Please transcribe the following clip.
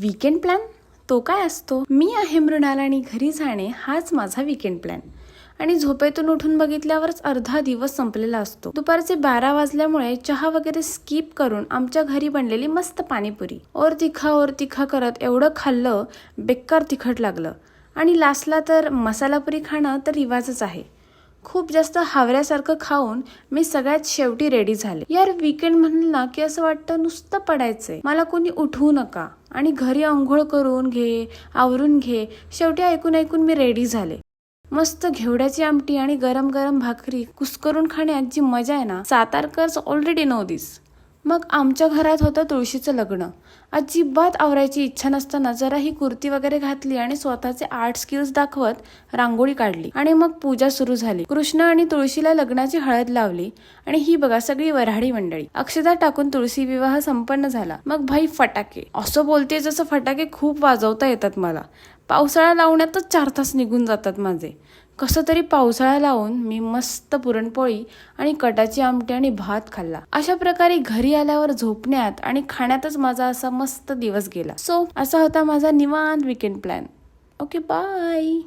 Weekend plan तो काय असतो? मी आहे मृणाल आणि घरी जाणे हाच माझा वीकेंड प्लॅन. आणि झोपेतून उठून बघितल्यावरच अर्धा दिवस संपलेला असतो. दुपारचे 12 वाजल्यामुळे चहा वगैरे स्किप करून आमच्या घरी बनलेली मस्त पाणीपुरी और तिखा करत एवढं खाल्लं, बेकार तिखट लागलं. आणि लास्टला तर मसालापुरी खाणं तर रिवाजच आहे. खूप जास्त हावऱ्यासारखं खाऊन मी सगळ्यात शेवटी रेडी झाले. यार वीकेंड म्हणलं ना की असं वाटतं नुसतं पडायचंय, मला कोणी उठवू नका आणि घरी अंघोळ करून घे, आवरून घे. शेवटी ऐकून मी रेडी झाले. मस्त घेवड्याची आमटी आणि गरम गरम भाकरी कुस्करून खाण्यात जी मजा आहे ना, सातारकर्स ऑलरेडी नो दिस. मग आमच्या घरात होतं तुळशीचं लग्न. अजिबात आवरायची इच्छा नसताना जरा ही कुर्ती वगैरे घातली आणि स्वतःचे आर्ट स्किल्स दाखवत रांगोळी काढली आणि मग पूजा सुरू झाली. कृष्ण आणि तुळशीला लग्नाची हळद लावली आणि ही बघा सगळी वऱ्हाडी मंडळी. अक्षता टाकून तुळशी विवाह संपन्न झाला. मग भाई फटाके, असं बोलते जसं फटाके खूप वाजवता येतात मला. पावसाळा लावण्यातच 4 तास निघून जातात माझे. कसं तरी पावसाळा लावून मी मस्त पुरणपोळी आणि कटाची आमटी आणि भात खाल्ला. अशा प्रकारे घरी आल्यावर झोपण्यात आणि खाण्यातच माझा असा मस्त दिवस गेला. सो असा होता माझा निवांत वीकेंड प्लॅन. Okay, bye.